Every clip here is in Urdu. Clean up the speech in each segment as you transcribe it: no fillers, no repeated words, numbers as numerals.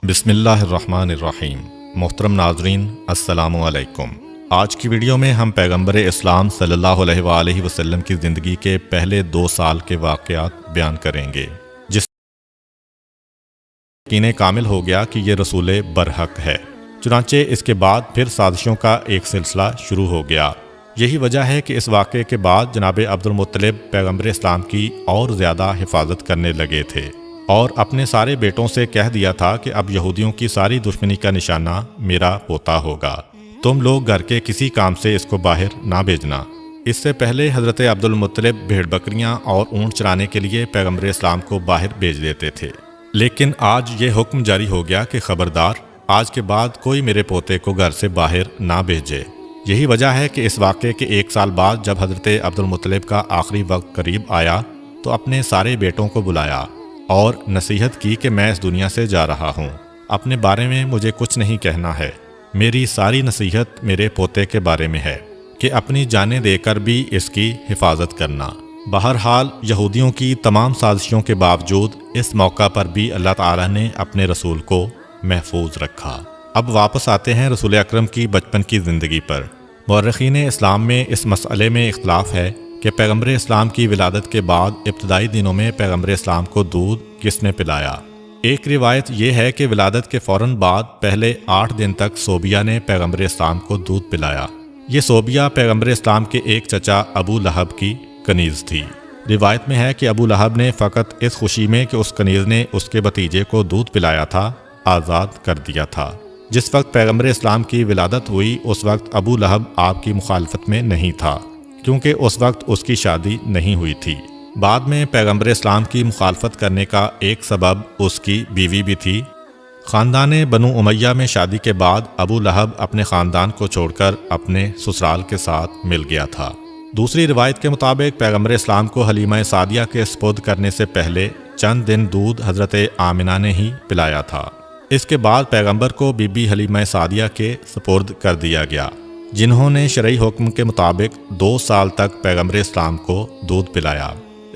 بسم اللہ الرحمن الرحیم۔ محترم ناظرین السلام علیکم۔ آج کی ویڈیو میں ہم پیغمبر اسلام صلی اللہ علیہ وآلہ وسلم کی زندگی کے پہلے 2 سال کے واقعات بیان کریں گے، جس یقین کامل ہو گیا کہ یہ رسول برحق ہے۔ چنانچہ اس کے بعد پھر سازشوں کا ایک سلسلہ شروع ہو گیا۔ یہی وجہ ہے کہ اس واقعے کے بعد جناب عبد المطلب پیغمبر اسلام کی اور زیادہ حفاظت کرنے لگے تھے اور اپنے سارے بیٹوں سے کہہ دیا تھا کہ اب یہودیوں کی ساری دشمنی کا نشانہ میرا پوتا ہوگا، تم لوگ گھر کے کسی کام سے اس کو باہر نہ بھیجنا۔ اس سے پہلے حضرت عبد المطلب بھیڑ بکریاں اور اونٹ چرانے کے لیے پیغمبر اسلام کو باہر بھیج دیتے تھے، لیکن آج یہ حکم جاری ہو گیا کہ خبردار، آج کے بعد کوئی میرے پوتے کو گھر سے باہر نہ بھیجے۔ یہی وجہ ہے کہ اس واقعے کے 1 سال بعد جب حضرت عبد المطلب کا آخری وقت قریب آیا تو اپنے سارے بیٹوں کو بلایا اور نصیحت کی کہ میں اس دنیا سے جا رہا ہوں، اپنے بارے میں مجھے کچھ نہیں کہنا ہے، میری ساری نصیحت میرے پوتے کے بارے میں ہے کہ اپنی جانیں دے کر بھی اس کی حفاظت کرنا۔ بہرحال یہودیوں کی تمام سازشوں کے باوجود اس موقع پر بھی اللہ تعالیٰ نے اپنے رسول کو محفوظ رکھا۔ اب واپس آتے ہیں رسول اکرم کی بچپن کی زندگی پر۔ مورخین اسلام میں اس مسئلے میں اختلاف ہے کہ پیغمبر اسلام کی ولادت کے بعد ابتدائی دنوں میں پیغمبر اسلام کو دودھ کس نے پلایا۔ ایک روایت یہ ہے کہ ولادت کے فوراً بعد پہلے 8 دن تک صوبیہ نے پیغمبر اسلام کو دودھ پلایا۔ یہ صوبیہ پیغمبر اسلام کے ایک چچا ابو لہب کی کنیز تھی۔ روایت میں ہے کہ ابو لہب نے فقط اس خوشی میں کہ اس کنیز نے اس کے بھتیجے کو دودھ پلایا تھا، آزاد کر دیا تھا۔ جس وقت پیغمبر اسلام کی ولادت ہوئی اس وقت ابو لہب آپ کی مخالفت میں نہیں تھا، کیونکہ اس وقت اس کی شادی نہیں ہوئی تھی۔ بعد میں پیغمبر اسلام کی مخالفت کرنے کا ایک سبب اس کی بیوی بھی تھی۔ خاندان بنو امیہ میں شادی کے بعد ابو لہب اپنے خاندان کو چھوڑ کر اپنے سسرال کے ساتھ مل گیا تھا۔ دوسری روایت کے مطابق پیغمبر اسلام کو حلیمہ سعدیہ کے سپرد کرنے سے پہلے چند دن دودھ حضرت آمنہ نے ہی پلایا تھا۔ اس کے بعد پیغمبر کو بی بی حلیمہ سعدیہ کے سپرد کر دیا گیا، جنہوں نے شرعی حکم کے مطابق 2 سال تک پیغمبر اسلام کو دودھ پلایا۔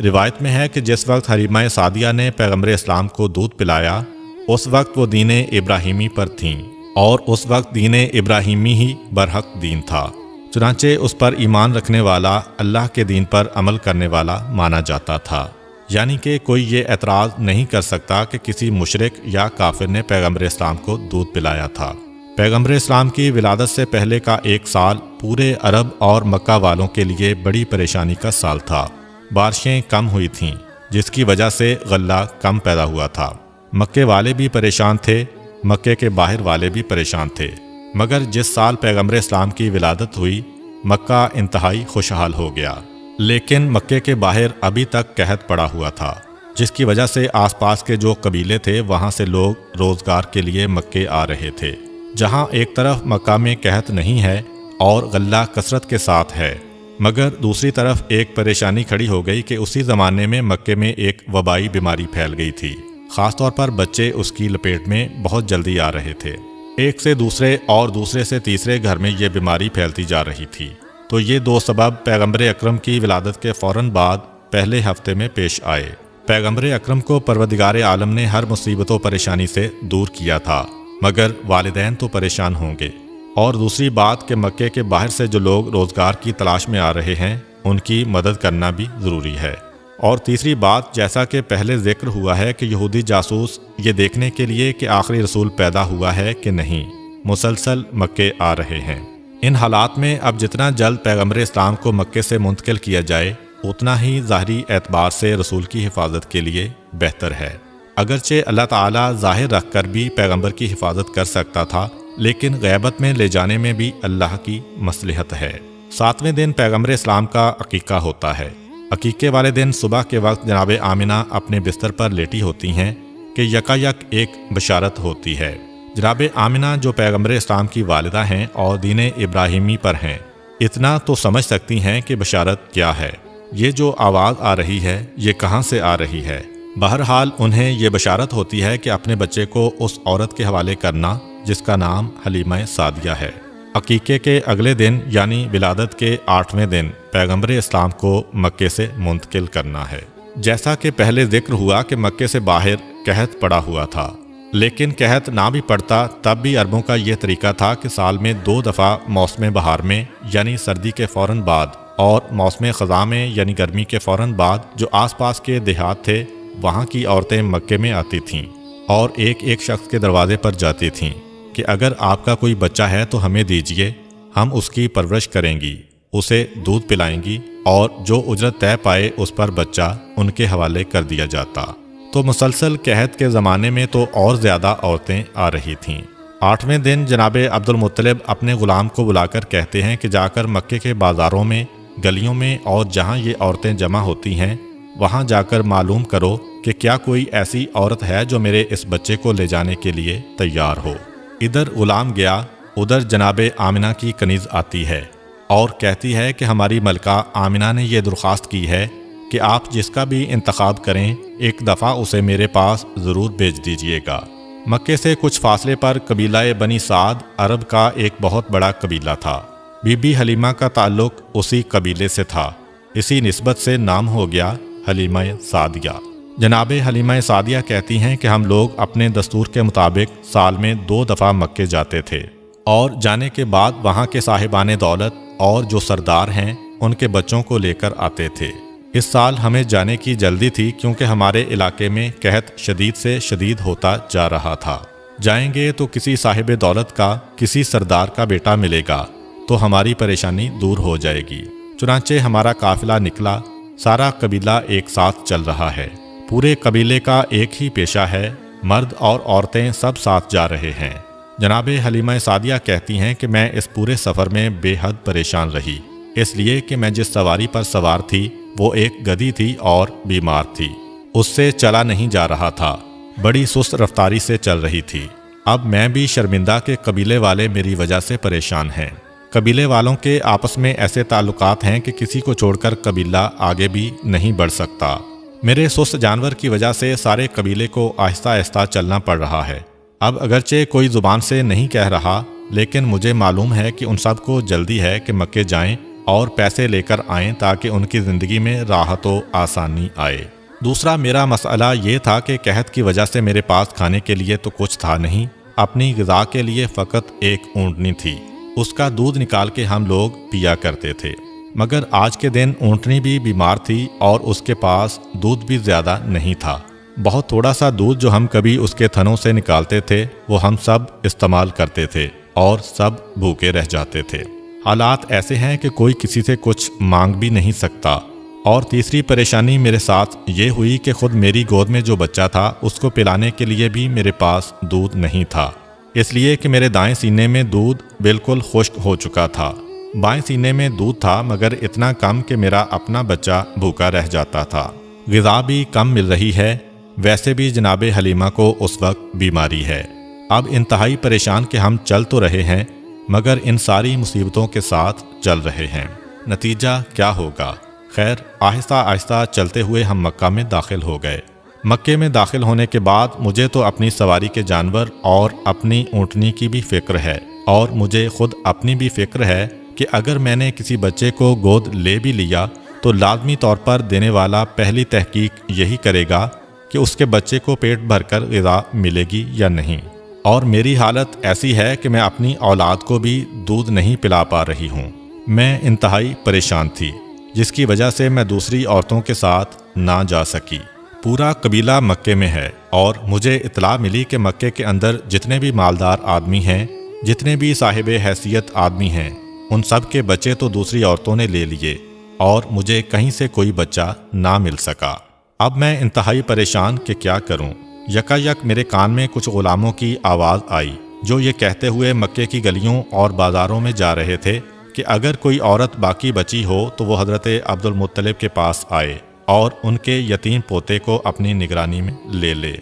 روایت میں ہے کہ جس وقت حلیمہ سعدیہ نے پیغمبر اسلام کو دودھ پلایا اس وقت وہ دین ابراہیمی پر تھیں اور اس وقت دین ابراہیمی ہی برحق دین تھا، چنانچہ اس پر ایمان رکھنے والا اللہ کے دین پر عمل کرنے والا مانا جاتا تھا، یعنی کہ کوئی یہ اعتراض نہیں کر سکتا کہ کسی مشرک یا کافر نے پیغمبر اسلام کو دودھ پلایا تھا۔ پیغمبر اسلام کی ولادت سے پہلے کا 1 سال پورے عرب اور مکہ والوں کے لیے بڑی پریشانی کا سال تھا۔ بارشیں کم ہوئی تھیں جس کی وجہ سے غلہ کم پیدا ہوا تھا۔ مکے والے بھی پریشان تھے، مکے کے باہر والے بھی پریشان تھے، مگر جس سال پیغمبر اسلام کی ولادت ہوئی مکہ انتہائی خوشحال ہو گیا، لیکن مکے کے باہر ابھی تک قحط پڑا ہوا تھا، جس کی وجہ سے آس پاس کے جو قبیلے تھے وہاں سے لوگ روزگار کے لیے مکے آ رہے تھے۔ جہاں ایک طرف مکہ میں قحط نہیں ہے اور غلہ کثرت کے ساتھ ہے، مگر دوسری طرف ایک پریشانی کھڑی ہو گئی کہ اسی زمانے میں مکے میں ایک وبائی بیماری پھیل گئی تھی، خاص طور پر بچے اس کی لپیٹ میں بہت جلدی آ رہے تھے۔ ایک سے دوسرے اور دوسرے سے تیسرے گھر میں یہ بیماری پھیلتی جا رہی تھی، تو یہ 2 سبب پیغمبر اکرم کی ولادت کے فوراً بعد پہلے ہفتے میں پیش آئے۔ پیغمبر اکرم کو پروردگار عالم نے ہر مصیبت و پریشانی سے دور کیا تھا، مگر والدین تو پریشان ہوں گے، اور دوسری بات کہ مکے کے باہر سے جو لوگ روزگار کی تلاش میں آ رہے ہیں ان کی مدد کرنا بھی ضروری ہے، اور تیسری بات جیسا کہ پہلے ذکر ہوا ہے کہ یہودی جاسوس یہ دیکھنے کے لیے کہ آخری رسول پیدا ہوا ہے کہ نہیں مسلسل مکے آ رہے ہیں۔ ان حالات میں اب جتنا جلد پیغمبر اسلام کو مکے سے منتقل کیا جائے اتنا ہی ظاہری اعتبار سے رسول کی حفاظت کے لیے بہتر ہے۔ اگرچہ اللہ تعالیٰ ظاہر رکھ کر بھی پیغمبر کی حفاظت کر سکتا تھا، لیکن غیبت میں لے جانے میں بھی اللہ کی مصلحت ہے۔ 7ویں دن پیغمبر اسلام کا عقیقہ ہوتا ہے۔ عقیقے والے دن صبح کے وقت جناب آمنہ اپنے بستر پر لیٹی ہوتی ہیں کہ یکایک ایک بشارت ہوتی ہے۔ جناب آمنہ جو پیغمبر اسلام کی والدہ ہیں اور دین ابراہیمی پر ہیں، اتنا تو سمجھ سکتی ہیں کہ بشارت کیا ہے، یہ جو آواز آ رہی ہے یہ کہاں سے آ رہی ہے۔ بہرحال انہیں یہ بشارت ہوتی ہے کہ اپنے بچے کو اس عورت کے حوالے کرنا جس کا نام حلیمہ سعدیہ ہے۔ عقیقے کے اگلے دن یعنی ولادت کے 8ویں دن پیغمبر اسلام کو مکے سے منتقل کرنا ہے۔ جیسا کہ پہلے ذکر ہوا کہ مکے سے باہر قحط پڑا ہوا تھا، لیکن قحط نہ بھی پڑتا تب بھی عربوں کا یہ طریقہ تھا کہ سال میں 2 دفعہ موسم بہار میں یعنی سردی کے فوراً بعد اور موسم خزاں میں یعنی گرمی کے فوراً بعد جو آس پاس کے دیہات تھے وہاں کی عورتیں مکے میں آتی تھیں اور ایک ایک شخص کے دروازے پر جاتی تھیں کہ اگر آپ کا کوئی بچہ ہے تو ہمیں دیجئے، ہم اس کی پرورش کریں گی، اسے دودھ پلائیں گی اور جو اجرت طے پائے اس پر بچہ ان کے حوالے کر دیا جاتا۔ تو مسلسل قحط کے زمانے میں تو اور زیادہ عورتیں آ رہی تھیں۔ 8ویں دن جناب عبد المطلب اپنے غلام کو بلا کر کہتے ہیں کہ جا کر مکے کے بازاروں میں، گلیوں میں اور جہاں یہ عورتیں جمع ہوتی ہیں وہاں جا کر معلوم کرو کہ کیا کوئی ایسی عورت ہے جو میرے اس بچے کو لے جانے کے لیے تیار ہو۔ ادھر غلام گیا، ادھر جناب آمنہ کی کنیز آتی ہے اور کہتی ہے کہ ہماری ملکہ آمنہ نے یہ درخواست کی ہے کہ آپ جس کا بھی انتخاب کریں ایک دفعہ اسے میرے پاس ضرور بھیج دیجئے گا۔ مکے سے کچھ فاصلے پر قبیلہ بنی سعد عرب کا ایک بہت بڑا قبیلہ تھا۔ بی بی حلیمہ کا تعلق اسی قبیلے سے تھا، اسی نسبت سے نام ہو گیا حلیمہ سعدیہ۔ جناب حلیمہ سعدیہ کہتی ہیں کہ ہم لوگ اپنے دستور کے مطابق سال میں 2 دفعہ مکے جاتے تھے اور جانے کے بعد وہاں کے صاحبان دولت اور جو سردار ہیں ان کے بچوں کو لے کر آتے تھے۔ اس سال ہمیں جانے کی جلدی تھی کیونکہ ہمارے علاقے میں قحط شدید سے شدید ہوتا جا رہا تھا۔ جائیں گے تو کسی صاحب دولت کا، کسی سردار کا بیٹا ملے گا تو ہماری پریشانی دور ہو جائے گی۔ چنانچہ ہمارا قافلہ نکلا، سارا قبیلہ ایک ساتھ چل رہا ہے، پورے قبیلے کا ایک ہی پیشہ ہے، مرد اور عورتیں سب ساتھ جا رہے ہیں۔ جناب حلیمہ سعدیہ کہتی ہیں کہ میں اس پورے سفر میں بے حد پریشان رہی، اس لیے کہ میں جس سواری پر سوار تھی وہ ایک گدھی تھی اور بیمار تھی، اس سے چلا نہیں جا رہا تھا، بڑی سست رفتاری سے چل رہی تھی۔ اب میں بھی شرمندہ کہ قبیلے والے میری وجہ سے پریشان ہیں۔ قبیلے والوں کے آپس میں ایسے تعلقات ہیں کہ کسی کو چھوڑ کر قبیلہ آگے بھی نہیں بڑھ سکتا۔ میرے سست جانور کی وجہ سے سارے قبیلے کو آہستہ آہستہ چلنا پڑ رہا ہے۔ اب اگرچہ کوئی زبان سے نہیں کہہ رہا لیکن مجھے معلوم ہے کہ ان سب کو جلدی ہے کہ مکے جائیں اور پیسے لے کر آئیں تاکہ ان کی زندگی میں راحت و آسانی آئے۔ دوسرا میرا مسئلہ یہ تھا کہ قحط کی وجہ سے میرے پاس کھانے کے لیے تو کچھ تھا نہیں، اپنی غذا کے لیے فقط ایک اونٹنی تھی، اس کا دودھ نکال کے ہم لوگ پیا کرتے تھے، مگر آج کے دن اونٹنی بھی بیمار تھی اور اس کے پاس دودھ بھی زیادہ نہیں تھا۔ بہت تھوڑا سا دودھ جو ہم کبھی اس کے تھنوں سے نکالتے تھے وہ ہم سب استعمال کرتے تھے اور سب بھوکے رہ جاتے تھے۔ حالات ایسے ہیں کہ کوئی کسی سے کچھ مانگ بھی نہیں سکتا۔ اور تیسری پریشانی میرے ساتھ یہ ہوئی کہ خود میری گود میں جو بچہ تھا اس کو پلانے کے لیے بھی میرے پاس دودھ نہیں تھا، اس لیے کہ میرے دائیں سینے میں دودھ بالکل خشک ہو چکا تھا، بائیں سینے میں دودھ تھا مگر اتنا کم کہ میرا اپنا بچہ بھوکا رہ جاتا تھا۔ غذا بھی کم مل رہی ہے، ویسے بھی جناب حلیمہ کو اس وقت بیماری ہے۔ اب انتہائی پریشان کہ ہم چل تو رہے ہیں مگر ان ساری مصیبتوں کے ساتھ چل رہے ہیں، نتیجہ کیا ہوگا؟ خیر آہستہ آہستہ چلتے ہوئے ہم مکہ میں داخل ہو گئے۔ مکے میں داخل ہونے کے بعد مجھے تو اپنی سواری کے جانور اور اپنی اونٹنی کی بھی فکر ہے، اور مجھے خود اپنی بھی فکر ہے کہ اگر میں نے کسی بچے کو گود لے بھی لیا تو لازمی طور پر دینے والا پہلی تحقیق یہی کرے گا کہ اس کے بچے کو پیٹ بھر کر غذا ملے گی یا نہیں۔ اور میری حالت ایسی ہے کہ میں اپنی اولاد کو بھی دودھ نہیں پلا پا رہی ہوں۔ میں انتہائی پریشان تھی جس کی وجہ سے میں دوسری عورتوں کے ساتھ نہ جا سکی۔ پورا قبیلہ مکے میں ہے اور مجھے اطلاع ملی کہ مکے کے اندر جتنے بھی مالدار آدمی ہیں، جتنے بھی صاحب حیثیت آدمی ہیں، ان سب کے بچے تو دوسری عورتوں نے لے لیے اور مجھے کہیں سے کوئی بچہ نہ مل سکا۔ اب میں انتہائی پریشان کہ کیا کروں۔ یکایک میرے کان میں کچھ غلاموں کی آواز آئی جو یہ کہتے ہوئے مکے کی گلیوں اور بازاروں میں جا رہے تھے کہ اگر کوئی عورت باقی بچی ہو تو وہ حضرت عبد المطلب کے پاس آئے اور ان کے یتیم پوتے کو اپنی نگرانی میں لے لے۔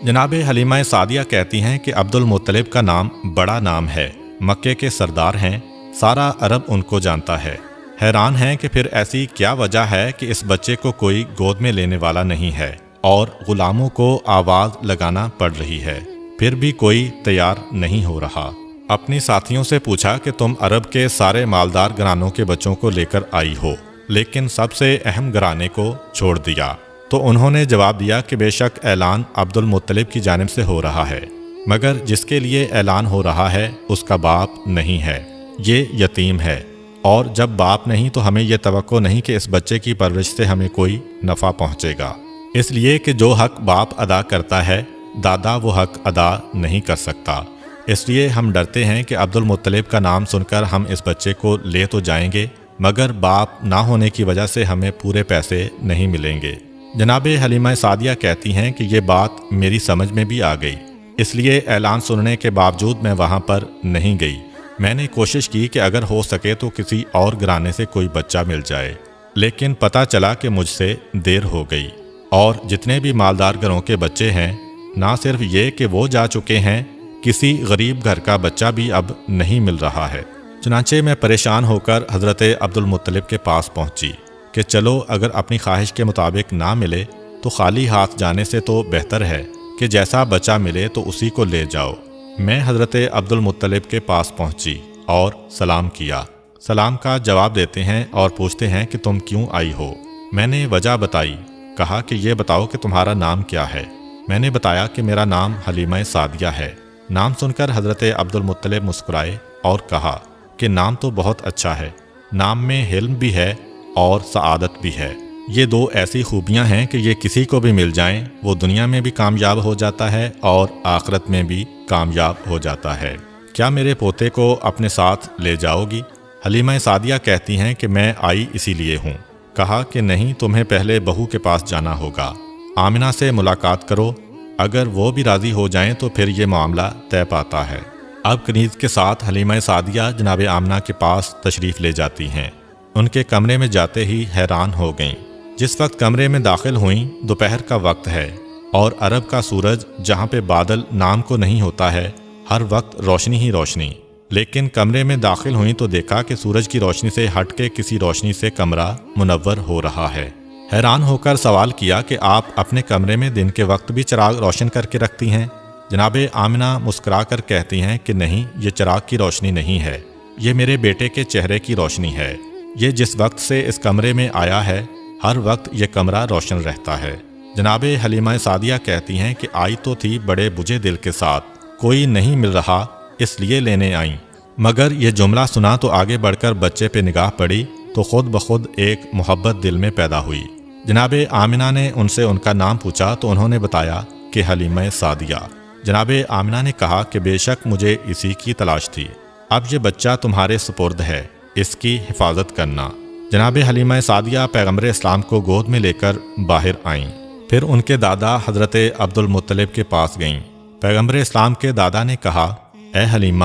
جناب حلیمہ سعدیہ کہتی ہیں کہ عبد المطلب کا نام بڑا نام ہے، مکے کے سردار ہیں، سارا عرب ان کو جانتا ہے۔ حیران ہیں کہ پھر ایسی کیا وجہ ہے کہ اس بچے کو کوئی گود میں لینے والا نہیں ہے اور غلاموں کو آواز لگانا پڑ رہی ہے، پھر بھی کوئی تیار نہیں ہو رہا۔ اپنی ساتھیوں سے پوچھا کہ تم عرب کے سارے مالدار گھرانوں کے بچوں کو لے کر آئی ہو لیکن سب سے اہم گھرانے کو چھوڑ دیا، تو انہوں نے جواب دیا کہ بے شک اعلان عبد المطلب کی جانب سے ہو رہا ہے مگر جس کے لیے اعلان ہو رہا ہے اس کا باپ نہیں ہے، یہ یتیم ہے، اور جب باپ نہیں تو ہمیں یہ توقع نہیں کہ اس بچے کی پرورش سے ہمیں کوئی نفع پہنچے گا۔ اس لیے کہ جو حق باپ ادا کرتا ہے دادا وہ حق ادا نہیں کر سکتا۔ اس لیے ہم ڈرتے ہیں کہ عبد المطلب کا نام سن کر ہم اس بچے کو لے تو جائیں گے، مگر باپ نہ ہونے کی وجہ سے ہمیں پورے پیسے نہیں ملیں گے۔ جناب حلیمہ سعدیہ کہتی ہیں کہ یہ بات میری سمجھ میں بھی آ گئی، اس لیے اعلان سننے کے باوجود میں وہاں پر نہیں گئی۔ میں نے کوشش کی کہ اگر ہو سکے تو کسی اور گھرانے سے کوئی بچہ مل جائے، لیکن پتہ چلا کہ مجھ سے دیر ہو گئی، اور جتنے بھی مالدار گھروں کے بچے ہیں نہ صرف یہ کہ وہ جا چکے ہیں، کسی غریب گھر کا بچہ بھی اب نہیں مل رہا ہے۔ چنانچہ میں پریشان ہو کر حضرت عبد المطلب کے پاس پہنچی کہ چلو اگر اپنی خواہش کے مطابق نہ ملے تو خالی ہاتھ جانے سے تو بہتر ہے کہ جیسا بچہ ملے تو اسی کو لے جاؤ۔ میں حضرت عبد المطلب کے پاس پہنچی اور سلام کیا۔ سلام کا جواب دیتے ہیں اور پوچھتے ہیں کہ تم کیوں آئی ہو؟ میں نے وجہ بتائی، کہا کہ یہ بتاؤ کہ تمہارا نام کیا ہے؟ میں نے بتایا کہ میرا نام حلیمہ سعدیہ ہے۔ نام سن کر حضرت عبد المطلب مسکرائے اور کہا کہ نام تو بہت اچھا ہے، نام میں حلم بھی ہے اور سعادت بھی ہے۔ یہ دو ایسی خوبیاں ہیں کہ یہ کسی کو بھی مل جائیں وہ دنیا میں بھی کامیاب ہو جاتا ہے اور آخرت میں بھی کامیاب ہو جاتا ہے۔ کیا میرے پوتے کو اپنے ساتھ لے جاؤ گی؟ حلیمہ سعدیہ کہتی ہیں کہ میں آئی اسی لیے ہوں۔ کہا کہ نہیں، تمہیں پہلے بہو کے پاس جانا ہوگا، آمنہ سے ملاقات کرو، اگر وہ بھی راضی ہو جائیں تو پھر یہ معاملہ طے پاتا ہے۔ اب کنیز کے ساتھ حلیمہ سعدیہ جناب آمنہ کے پاس تشریف لے جاتی ہیں۔ ان کے کمرے میں جاتے ہی حیران ہو گئیں۔ جس وقت کمرے میں داخل ہوئیں دوپہر کا وقت ہے، اور عرب کا سورج جہاں پہ بادل نام کو نہیں ہوتا ہے ہر وقت روشنی ہی روشنی، لیکن کمرے میں داخل ہوئیں تو دیکھا کہ سورج کی روشنی سے ہٹ کے کسی روشنی سے کمرہ منور ہو رہا ہے۔ حیران ہو کر سوال کیا کہ آپ اپنے کمرے میں دن کے وقت بھی چراغ روشن کر کے رکھتی ہیں؟ جناب آمنہ مسکرا کر کہتی ہیں کہ نہیں، یہ چراغ کی روشنی نہیں ہے، یہ میرے بیٹے کے چہرے کی روشنی ہے۔ یہ جس وقت سے اس کمرے میں آیا ہے ہر وقت یہ کمرہ روشن رہتا ہے۔ جناب حلیمہ سعدیہ کہتی ہیں کہ آئی تو تھی بڑے بجھے دل کے ساتھ، کوئی نہیں مل رہا اس لیے لینے آئیں، مگر یہ جملہ سنا تو آگے بڑھ کر بچے پہ نگاہ پڑی تو خود بخود ایک محبت دل میں پیدا ہوئی۔ جناب آمنہ نے ان سے ان کا نام پوچھا تو انہوں نے بتایا کہ حلیمہ سعدیہ۔ جناب آمنہ نے کہا کہ بے شک مجھے اسی کی تلاش تھی، اب یہ بچہ تمہارے سپرد ہے، اس کی حفاظت کرنا۔ جناب حلیمہ سعدیہ پیغمبر اسلام کو گود میں لے کر باہر آئیں، پھر ان کے دادا حضرت عبد المطلب کے پاس گئیں۔ پیغمبر اسلام کے دادا نے کہا، اے حلیمہ،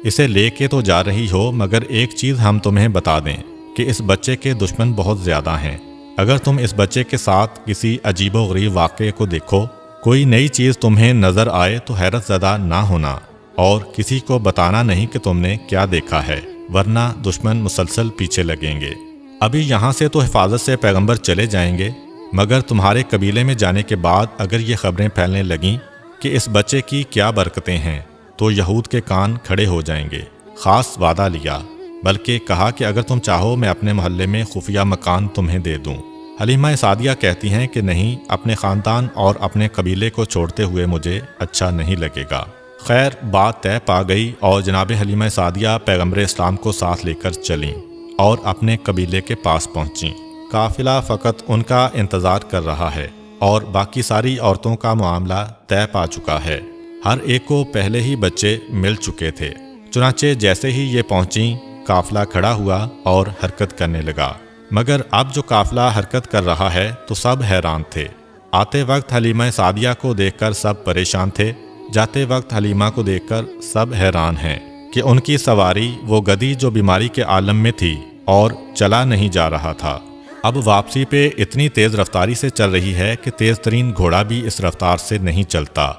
اسے لے کے تو جا رہی ہو، مگر ایک چیز ہم تمہیں بتا دیں کہ اس بچے کے دشمن بہت زیادہ ہیں۔ اگر تم اس بچے کے ساتھ کسی عجیب و غریب واقعے کو دیکھو، کوئی نئی چیز تمہیں نظر آئے تو حیرت زدہ نہ ہونا، اور کسی کو بتانا نہیں کہ تم نے کیا دیکھا ہے، ورنہ دشمن مسلسل پیچھے لگیں گے۔ ابھی یہاں سے تو حفاظت سے پیغمبر چلے جائیں گے، مگر تمہارے قبیلے میں جانے کے بعد اگر یہ خبریں پھیلنے لگیں کہ اس بچے کی کیا برکتیں ہیں تو یہود کے کان کھڑے ہو جائیں گے۔ خاص وعدہ لیا، بلکہ کہا کہ اگر تم چاہو میں اپنے محلے میں خفیہ مکان تمہیں دے دوں۔ حلیمہ سعدیہ کہتی ہیں کہ نہیں، اپنے خاندان اور اپنے قبیلے کو چھوڑتے ہوئے مجھے اچھا نہیں لگے گا۔ خیر بات طے پا گئی اور جناب حلیمہ سعدیہ پیغمبر اسلام کو ساتھ لے کر چلیں اور اپنے قبیلے کے پاس پہنچیں۔ قافلہ فقط ان کا انتظار کر رہا ہے اور باقی ساری عورتوں کا معاملہ طے پا چکا ہے، ہر ایک کو پہلے ہی بچے مل چکے تھے۔ چنانچہ جیسے ہی یہ پہنچیں قافلہ کھڑا ہوا اور حرکت کرنے لگا، مگر اب جو قافلہ حرکت کر رہا ہے تو سب حیران تھے۔ آتے وقت حلیمہ سعدیہ کو دیکھ کر سب پریشان تھے، جاتے وقت حلیمہ کو دیکھ کر سب حیران ہیں کہ ان کی سواری وہ گدی جو بیماری کے عالم میں تھی اور چلا نہیں جا رہا تھا، اب واپسی پہ اتنی تیز رفتاری سے چل رہی ہے کہ تیز ترین گھوڑا بھی اس رفتار سے نہیں چلتا۔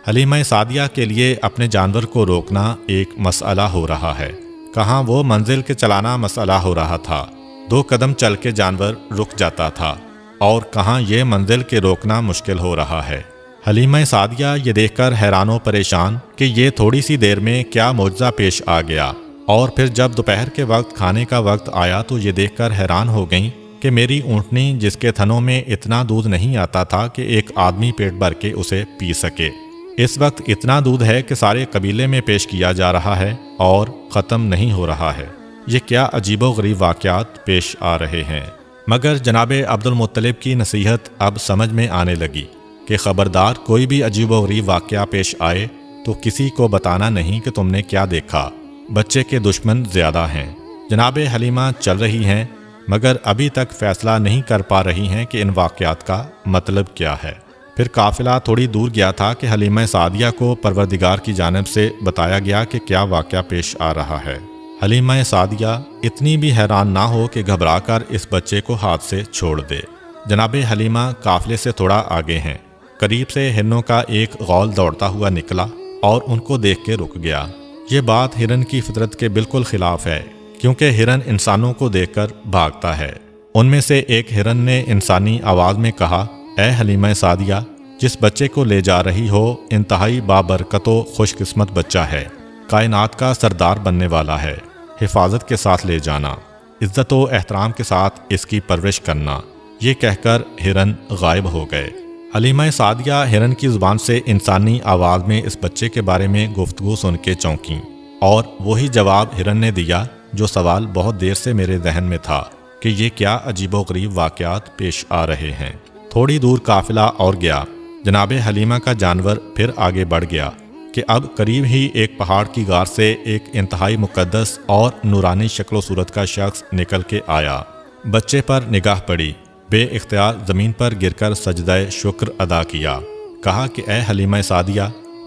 حلیمہ سعدیہ کے لیے اپنے جانور کو روکنا ایک مسئلہ ہو رہا ہے، کہاں وہ منزل کے چلانا مسئلہ ہو رہا تھا، 2 قدم چل کے جانور رک جاتا تھا، اور کہاں یہ منزل کے روکنا مشکل ہو رہا ہے۔ حلیمہ سعدیہ یہ دیکھ کر حیران و پریشان کہ یہ تھوڑی سی دیر میں کیا معجزہ پیش آ گیا، اور پھر جب دوپہر کے وقت کھانے کا وقت آیا تو یہ دیکھ کر حیران ہو گئیں کہ میری اونٹنی جس کے تھنوں میں اتنا دودھ نہیں آتا تھا کہ ایک آدمی پیٹ بھر کے اسے پی سکے، اس وقت اتنا دودھ ہے کہ سارے قبیلے میں پیش کیا جا رہا ہے اور ختم نہیں ہو رہا ہے۔ یہ کیا عجیب و غریب واقعات پیش آ رہے ہیں۔ مگر جناب عبد المطلب کی نصیحت اب سمجھ میں آنے لگی کہ خبردار کوئی بھی عجیب و غریب واقعہ پیش آئے تو کسی کو بتانا نہیں کہ تم نے کیا دیکھا، بچے کے دشمن زیادہ ہیں۔ جناب حلیمہ چل رہی ہیں مگر ابھی تک فیصلہ نہیں کر پا رہی ہیں کہ ان واقعات کا مطلب کیا ہے۔ پھر قافلہ تھوڑی دور گیا تھا کہ حلیمہ سعدیہ کو پروردگار کی جانب سے بتایا گیا کہ کیا واقعہ پیش آ رہا ہے۔ حلیمہ سعدیہ اتنی بھی حیران نہ ہو کہ گھبرا کر اس بچے کو ہاتھ سے چھوڑ دے۔ جناب حلیمہ قافلے سے تھوڑا آگے ہیں، قریب سے ہرنوں کا ایک غول دوڑتا ہوا نکلا اور ان کو دیکھ کے رک گیا۔ یہ بات ہرن کی فطرت کے بالکل خلاف ہے، کیونکہ ہرن انسانوں کو دیکھ کر بھاگتا ہے۔ ان میں سے ایک ہرن نے انسانی آواز میں کہا، اے حلیمہ سعدیہ، جس بچے کو لے جا رہی ہو انتہائی بابرکت و خوش قسمت بچہ ہے، کائنات کا سردار بننے والا ہے، حفاظت کے ساتھ لے جانا، عزت و احترام کے ساتھ اس کی پرورش کرنا۔ یہ کہہ کر ہرن غائب ہو گئے۔ حلیمہ سعدیہ ہرن کی زبان سے انسانی آواز میں اس بچے کے بارے میں گفتگو سن کے چونکیں، اور وہی جواب ہرن نے دیا جو سوال بہت دیر سے میرے ذہن میں تھا کہ یہ کیا عجیب و غریب واقعات پیش آ رہے ہیں۔ تھوڑی دور قافلہ اور گیا، جناب حلیمہ کا جانور پھر آگے بڑھ گیا کہ اب قریب ہی ایک پہاڑ کی غار سے ایک انتہائی مقدس اور نورانی شکل و صورت کا شخص نکل کے آیا۔ بچے پر نگاہ پڑی، بے اختیار زمین پر گر کر سجدہ شکر ادا کیا، کہا کہ اے حلیمہ سعدیہ،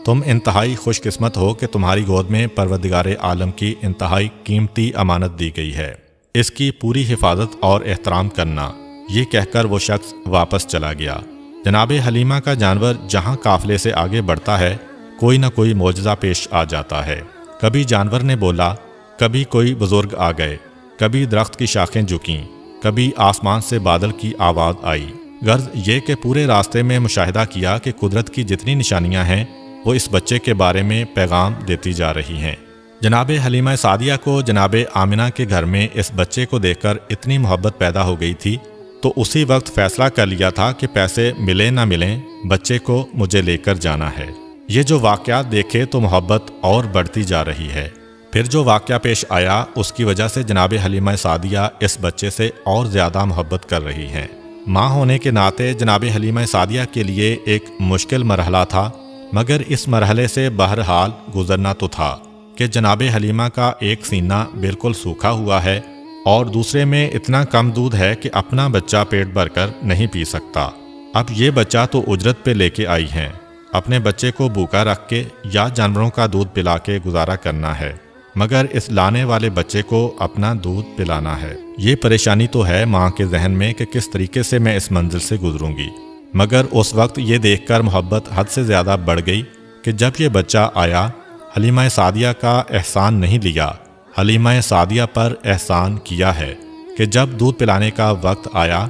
تم انتہائی خوش قسمت ہو کہ تمہاری گود میں پروردگار عالم کی انتہائی قیمتی امانت دی گئی ہے، اس کی پوری حفاظت اور احترام کرنا۔ یہ کہہ کر وہ شخص واپس چلا گیا۔ جناب حلیمہ کا جانور جہاں قافلے سے آگے بڑھتا ہے کوئی نہ کوئی معجزہ پیش آ جاتا ہے۔ کبھی جانور نے بولا، کبھی کوئی بزرگ آ گئے، کبھی درخت کی شاخیں جھکیں، کبھی آسمان سے بادل کی آواز آئی۔ غرض یہ کہ پورے راستے میں مشاہدہ کیا کہ قدرت کی جتنی نشانیاں ہیں وہ اس بچے کے بارے میں پیغام دیتی جا رہی ہیں۔ جناب حلیمہ سعدیہ کو جناب آمنہ کے گھر میں اس بچے کو دیکھ کر اتنی محبت پیدا ہو گئی تھی تو اسی وقت فیصلہ کر لیا تھا کہ پیسے ملیں نہ ملیں بچے کو مجھے لے کر جانا ہے۔ یہ جو واقعات دیکھے تو محبت اور بڑھتی جا رہی ہے۔ پھر جو واقعہ پیش آیا اس کی وجہ سے جناب حلیمہ سعدیہ اس بچے سے اور زیادہ محبت کر رہی ہیں۔ ماں ہونے کے ناطے جناب حلیمہ سعدیہ کے لیے ایک مشکل مرحلہ تھا، مگر اس مرحلے سے بہرحال گزرنا تو تھا کہ جناب حلیمہ کا ایک سینہ بالکل سوکھا ہوا ہے اور دوسرے میں اتنا کم دودھ ہے کہ اپنا بچہ پیٹ بھر کر نہیں پی سکتا۔ اب یہ بچہ تو اجرت پہ لے کے آئی ہیں، اپنے بچے کو بھوکا رکھ کے یا جانوروں کا دودھ پلا کے گزارا کرنا ہے، مگر اس لانے والے بچے کو اپنا دودھ پلانا ہے۔ یہ پریشانی تو ہے ماں کے ذہن میں کہ کس طریقے سے میں اس منزل سے گزروں گی، مگر اس وقت یہ دیکھ کر محبت حد سے زیادہ بڑھ گئی کہ جب یہ بچہ آیا حلیمہ سعدیہ کا احسان نہیں لیا، حلیمہ سعدیہ پر احسان کیا ہے کہ جب دودھ پلانے کا وقت آیا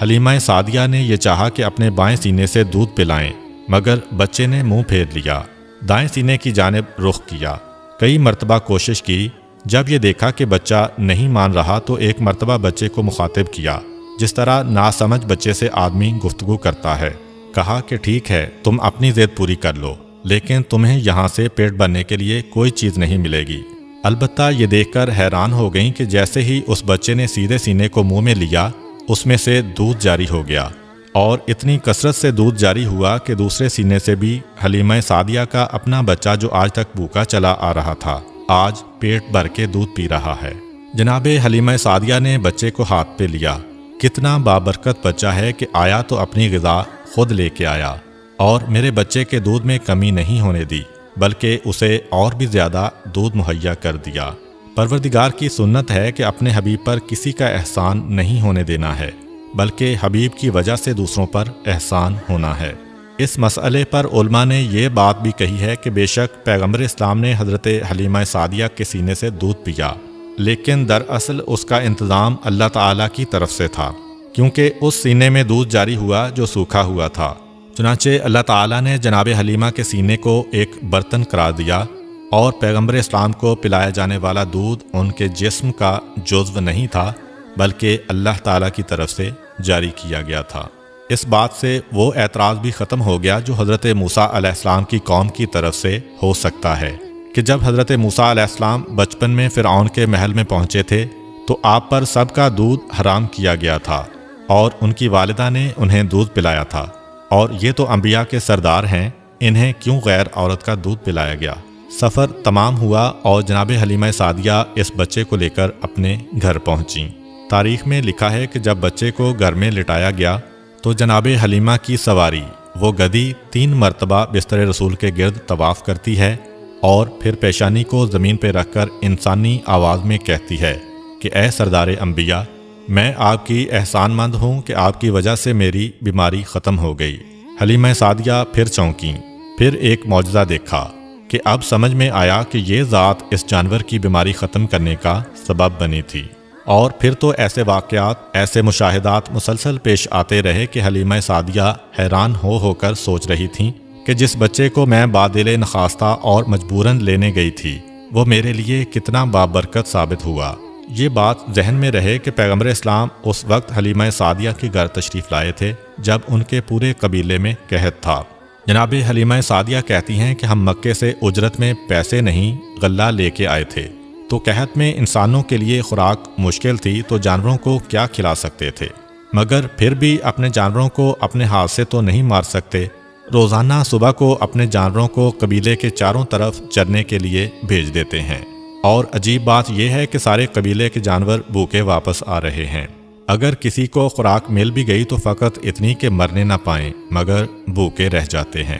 حلیمہ سعدیہ نے یہ چاہا کہ اپنے بائیں سینے سے دودھ پلائیں، مگر بچے نے منہ پھیر لیا، دائیں سینے کی جانب رخ کیا۔ کئی مرتبہ کوشش کی، جب یہ دیکھا کہ بچہ نہیں مان رہا تو ایک مرتبہ بچے کو مخاطب کیا جس طرح ناسمجھ بچے سے آدمی گفتگو کرتا ہے۔ کہا کہ ٹھیک ہے تم اپنی ضد پوری کر لو، لیکن تمہیں یہاں سے پیٹ بھرنے کے لیے کوئی چیز نہیں ملے گی۔ البتہ یہ دیکھ کر حیران ہو گئیں کہ جیسے ہی اس بچے نے سیدھے سینے کو منہ میں لیا اس میں سے دودھ جاری ہو گیا، اور اتنی کثرت سے دودھ جاری ہوا کہ دوسرے سینے سے بھی حلیمہ سعدیہ کا اپنا بچہ جو آج تک بھوکا چلا آ رہا تھا آج پیٹ بھر کے دودھ پی رہا ہے۔ جناب حلیمہ سعدیہ نے بچے کو ہاتھ پہ لیا۔ کتنا بابرکت بچہ ہے کہ آیا تو اپنی غذا خود لے کے آیا، اور میرے بچے کے دودھ میں کمی نہیں ہونے دی بلکہ اسے اور بھی زیادہ دودھ مہیا کر دیا۔ پروردگار کی سنت ہے کہ اپنے حبیب پر کسی کا احسان نہیں ہونے دینا ہے بلکہ حبیب کی وجہ سے دوسروں پر احسان ہونا ہے۔ اس مسئلے پر علماء نے یہ بات بھی کہی ہے کہ بے شک پیغمبر اسلام نے حضرت حلیمہ سعدیہ کے سینے سے دودھ پیا، لیکن دراصل اس کا انتظام اللہ تعالیٰ کی طرف سے تھا، کیونکہ اس سینے میں دودھ جاری ہوا جو سوکھا ہوا تھا۔ چنانچہ اللہ تعالیٰ نے جناب حلیمہ کے سینے کو ایک برتن قرار دیا، اور پیغمبر اسلام کو پلایا جانے والا دودھ ان کے جسم کا جزو نہیں تھا بلکہ اللہ تعالیٰ کی طرف سے جاری کیا گیا تھا۔ اس بات سے وہ اعتراض بھی ختم ہو گیا جو حضرت موسیٰ علیہ السلام کی قوم کی طرف سے ہو سکتا ہے کہ جب حضرت موسیٰ علیہ السلام بچپن میں فرعون کے محل میں پہنچے تھے تو آپ پر سب کا دودھ حرام کیا گیا تھا اور ان کی والدہ نے انہیں دودھ پلایا تھا، اور یہ تو انبیاء کے سردار ہیں، انہیں کیوں غیر عورت کا دودھ پلایا گیا؟ سفر تمام ہوا اور جناب حلیمہ سعدیہ اس بچے کو لے کر اپنے گھر پہنچیں۔ تاریخ میں لکھا ہے کہ جب بچے کو گھر میں لٹایا گیا تو جناب حلیمہ کی سواری وہ گدی 3 مرتبہ بستر رسول کے گرد طواف کرتی ہے اور پھر پیشانی کو زمین پہ رکھ کر انسانی آواز میں کہتی ہے کہ اے سردار انبیاء، میں آپ کی احسان مند ہوں کہ آپ کی وجہ سے میری بیماری ختم ہو گئی۔ حلیمہ سعدیہ پھر چونکیں، پھر ایک معجزہ دیکھا کہ اب سمجھ میں آیا کہ یہ ذات اس جانور کی بیماری ختم کرنے کا سبب بنی تھی۔ اور پھر تو ایسے واقعات، ایسے مشاہدات مسلسل پیش آتے رہے کہ حلیمہ سعدیہ حیران ہو کر سوچ رہی تھیں کہ جس بچے کو میں بادل نخواستہ اور مجبوراً لینے گئی تھی وہ میرے لیے کتنا بابرکت ثابت ہوا۔ یہ بات ذہن میں رہے کہ پیغمبر اسلام اس وقت حلیمہ سعدیہ کے گھر تشریف لائے تھے جب ان کے پورے قبیلے میں قحط تھا۔ جناب حلیمہ سعدیہ کہتی ہیں کہ ہم مکے سے اجرت میں پیسے نہیں غلہ لے کے آئے تھے، تو قحط میں انسانوں کے لیے خوراک مشکل تھی تو جانوروں کو کیا کھلا سکتے تھے، مگر پھر بھی اپنے جانوروں کو اپنے ہاتھ سے تو نہیں مار سکتے۔ روزانہ صبح کو اپنے جانوروں کو قبیلے کے چاروں طرف چرنے کے لیے بھیج دیتے ہیں، اور عجیب بات یہ ہے کہ سارے قبیلے کے جانور بھوکے واپس آ رہے ہیں۔ اگر کسی کو خوراک مل بھی گئی تو فقط اتنی کہ مرنے نہ پائیں مگر بھوکے رہ جاتے ہیں،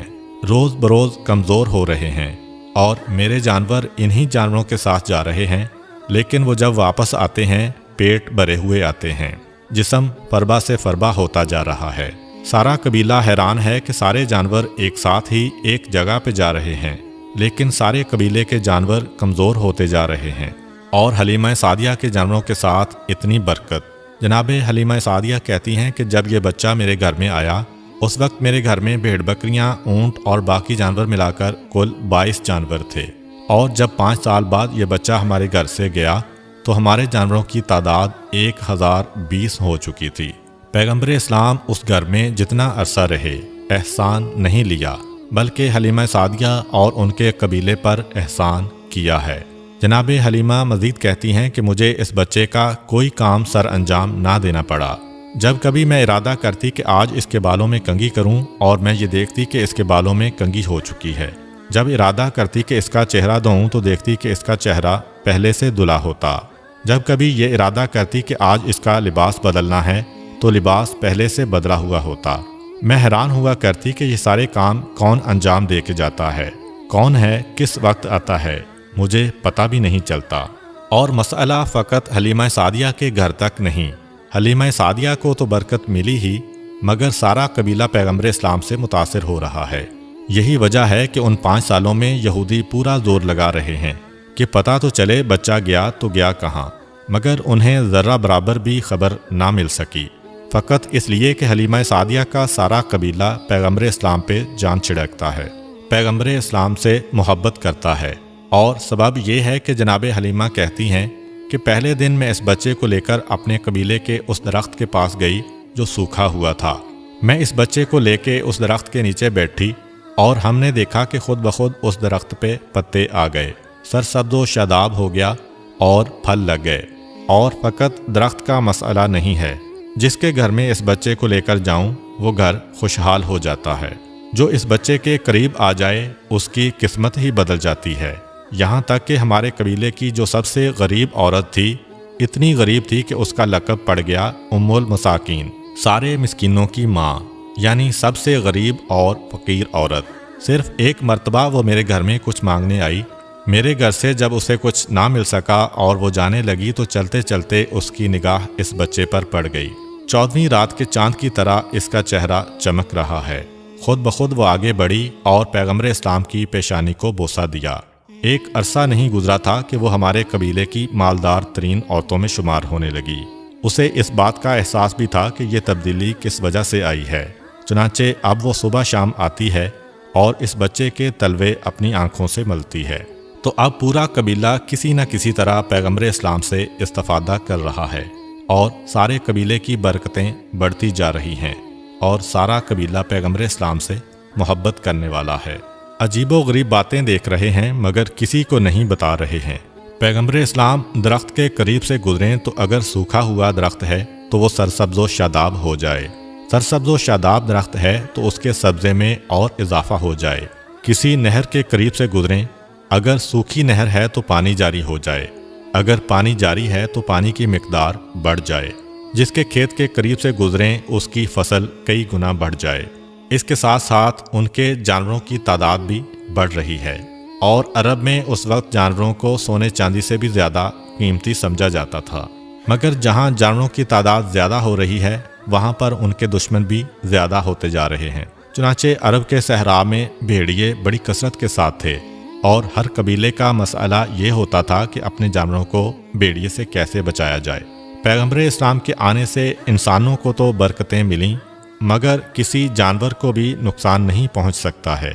روز بروز کمزور ہو رہے ہیں، اور میرے جانور انہی جانوروں کے ساتھ جا رہے ہیں، لیکن وہ جب واپس آتے ہیں پیٹ بھرے ہوئے آتے ہیں، جسم فربا سے فربا ہوتا جا رہا ہے۔ سارا قبیلہ حیران ہے کہ سارے جانور ایک ساتھ ہی ایک جگہ پہ جا رہے ہیں، لیکن سارے قبیلے کے جانور کمزور ہوتے جا رہے ہیں، اور حلیمہ سعدیہ کے جانوروں کے ساتھ اتنی برکت۔ جناب حلیمہ سعدیہ کہتی ہیں کہ جب یہ بچہ میرے گھر میں آیا اس وقت میرے گھر میں بھیڑ بکریاں، اونٹ اور باقی جانور ملا کر کل 22 جانور تھے، اور جب 5 سال بعد یہ بچہ ہمارے گھر سے گیا تو ہمارے جانوروں کی تعداد 1020 ہو چکی تھی۔ پیغمبر اسلام اس گھر میں جتنا عرصہ رہے احسان نہیں لیا، بلکہ حلیمہ سعدیہ اور ان کے قبیلے پر احسان کیا ہے۔ جناب حلیمہ مزید کہتی ہیں کہ مجھے اس بچے کا کوئی کام سر انجام نہ دینا پڑا۔ جب کبھی میں ارادہ کرتی کہ آج اس کے بالوں میں کنگھی کروں اور میں یہ دیکھتی کہ اس کے بالوں میں کنگھی ہو چکی ہے، جب ارادہ کرتی کہ اس کا چہرہ دھوؤں تو دیکھتی کہ اس کا چہرہ پہلے سے دھلا ہوتا، جب کبھی یہ ارادہ کرتی کہ آج اس کا لباس بدلنا ہے تو لباس پہلے سے بدلا ہوا ہوتا۔ میں حیران ہوا کرتی کہ یہ سارے کام کون انجام دے کے جاتا ہے، کون ہے، کس وقت آتا ہے، مجھے پتہ بھی نہیں چلتا۔ اور مسئلہ فقط حلیمہ سعدیہ کے گھر تک نہیں، حلیمہ سعدیہ کو تو برکت ملی ہی، مگر سارا قبیلہ پیغمبر اسلام سے متاثر ہو رہا ہے۔ یہی وجہ ہے کہ ان 5 سالوں میں یہودی پورا زور لگا رہے ہیں کہ پتہ تو چلے بچہ گیا تو گیا کہاں، مگر انہیں ذرہ برابر بھی خبر نہ مل سکی، فقط اس لیے کہ حلیمہ سعدیہ کا سارا قبیلہ پیغمبر اسلام پہ جان چھڑکتا ہے، پیغمبر اسلام سے محبت کرتا ہے۔ اور سبب یہ ہے کہ جناب حلیمہ کہتی ہیں کہ پہلے دن میں اس بچے کو لے کر اپنے قبیلے کے اس درخت کے پاس گئی جو سوکھا ہوا تھا۔ میں اس بچے کو لے کے اس درخت کے نیچے بیٹھی اور ہم نے دیکھا کہ خود بخود اس درخت پہ پتے آ گئے، سرسبز و شاداب ہو گیا اور پھل لگ گئے۔ اور فقط درخت کا مسئلہ نہیں ہے، جس کے گھر میں اس بچے کو لے کر جاؤں وہ گھر خوشحال ہو جاتا ہے، جو اس بچے کے قریب آ جائے اس کی قسمت ہی بدل جاتی ہے۔ یہاں تک کہ ہمارے قبیلے کی جو سب سے غریب عورت تھی، اتنی غریب تھی کہ اس کا لقب پڑ گیا ام المساکین، سارے مسکینوں کی ماں، یعنی سب سے غریب اور فقیر عورت۔ صرف ایک مرتبہ وہ میرے گھر میں کچھ مانگنے آئی، میرے گھر سے جب اسے کچھ نہ مل سکا اور وہ جانے لگی تو چلتے چلتے اس کی نگاہ اس بچے پر پڑ گئی۔ 14ویں رات کے چاند کی طرح اس کا چہرہ چمک رہا ہے۔ خود بخود وہ آگے بڑھی اور پیغمبر اسلام کی پیشانی کو بوسہ دیا۔ ایک عرصہ نہیں گزرا تھا کہ وہ ہمارے قبیلے کی مالدار ترین عورتوں میں شمار ہونے لگی۔ اسے اس بات کا احساس بھی تھا کہ یہ تبدیلی کس وجہ سے آئی ہے، چنانچہ اب وہ صبح شام آتی ہے اور اس بچے کے تلوے اپنی آنکھوں سے ملتی ہے۔ تو اب پورا قبیلہ کسی نہ کسی طرح پیغمبر اسلام سے استفادہ کر رہا ہے اور سارے قبیلے کی برکتیں بڑھتی جا رہی ہیں۔ اور سارا قبیلہ پیغمبر اسلام سے محبت کرنے والا ہے۔ عجیب و غریب باتیں دیکھ رہے ہیں مگر کسی کو نہیں بتا رہے ہیں۔ پیغمبر اسلام درخت کے قریب سے گزریں تو اگر سوکھا ہوا درخت ہے تو وہ سرسبز و شاداب ہو جائے، سرسبز و شاداب درخت ہے تو اس کے سبزے میں اور اضافہ ہو جائے۔ کسی نہر کے قریب سے گزریں، اگر سوکھی نہر ہے تو پانی جاری ہو جائے، اگر پانی جاری ہے تو پانی کی مقدار بڑھ جائے۔ جس کے کھیت کے قریب سے گزریں اس کی فصل کئی گنا بڑھ جائے۔ اس کے ساتھ ساتھ ان کے جانوروں کی تعداد بھی بڑھ رہی ہے، اور عرب میں اس وقت جانوروں کو سونے چاندی سے بھی زیادہ قیمتی سمجھا جاتا تھا، مگر جہاں جانوروں کی تعداد زیادہ ہو رہی ہے وہاں پر ان کے دشمن بھی زیادہ ہوتے جا رہے ہیں۔ چنانچہ عرب کے صحرا میں بھیڑیے بڑی کثرت کے ساتھ تھے، اور ہر قبیلے کا مسئلہ یہ ہوتا تھا کہ اپنے جانوروں کو بھیڑیے سے کیسے بچایا جائے۔ پیغمبر اسلام کے آنے سے انسانوں کو تو برکتیں ملیں مگر کسی جانور کو بھی نقصان نہیں پہنچ سکتا ہے۔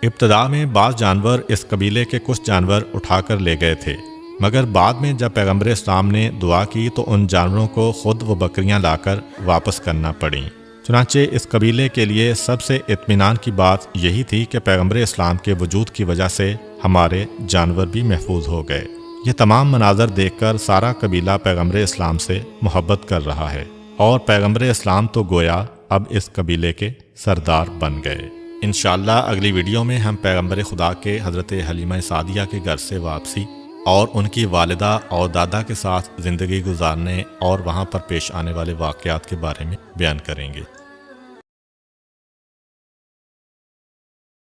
ابتدا میں بعض جانور اس قبیلے کے کچھ جانور اٹھا کر لے گئے تھے، مگر بعد میں جب پیغمبر اسلام نے دعا کی تو ان جانوروں کو خود وہ بکریاں لا کر واپس کرنا پڑیں۔ چنانچہ اس قبیلے کے لیے سب سے اطمینان کی بات یہی تھی کہ پیغمبر اسلام کے وجود کی وجہ سے ہمارے جانور بھی محفوظ ہو گئے۔ یہ تمام مناظر دیکھ کر سارا قبیلہ پیغمبر اسلام سے محبت کر رہا ہے، اور پیغمبر اسلام تو گویا اب اس قبیلے کے سردار بن گئے۔ انشاءاللہ اگلی ویڈیو میں ہم پیغمبر خدا کے حضرت حلیمہ سعدیہ کے گھر سے واپسی اور ان کی والدہ اور دادا کے ساتھ زندگی گزارنے اور وہاں پر پیش آنے والے واقعات کے بارے میں بیان کریں گے۔